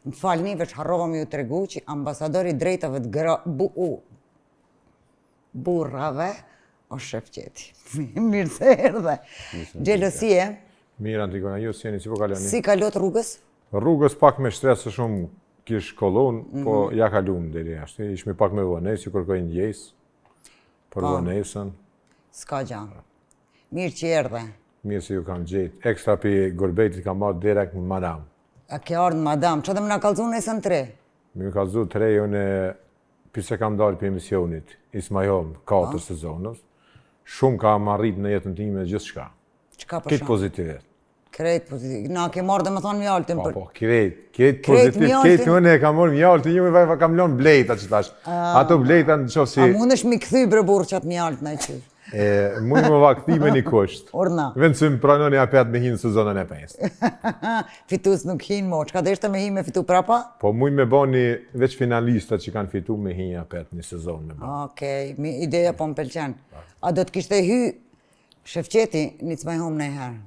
Më falni, veç harrova me ju tregu që ambasadori drejtave të burrave o Shefqeti. Mirë se erdhe. Gjelosie. Mirë, Antigona, ju si jeni, si po kaloni? Si kalot rrugës? Rrugës pak me stres se shumë kish kollon, po ja kalum deri jashtë. Ishme pak me vonesë, ju kërkoj ndjes. Për vonesën. S'ka gjanë. Mirë që erdhe. Mirë se ju kam gjetë. Ekstra për Gorbetit kam marrë direkt në madam. A ke ardhë madam, që dhe më nga kalzun nesën 3? Mi kalzu 3 jone, pise kam dalë për emisionit, Ismajom, 4 sezonës. Shumë ka marrit në jetën time gjithë shka. Qka për Kitë pozitivet. Krejt pozitiv. Na ke marrë dhe më thonë mjaltin për... Po, krejt pozitiv. Krejt mëne e kam marrë mjaltin, ju kam lonë blejta që tash. Ato blejta në qofë si... A mund është mi këthy bre burë qatë mjaltin e qysh? Mujë më vakëtime një kusht. Orna. Vend që më pranoni apet me hinë sezonën e 5. Fitus nuk hinë mo, qka deshte me hinë me fitu prapa? Po mujë me bani veç finalistat që kanë fitu me hinë apet një sezon me bani. Okej, ideja po më pelqen. A do të kishte hy Shefqeti një të majhom në herë?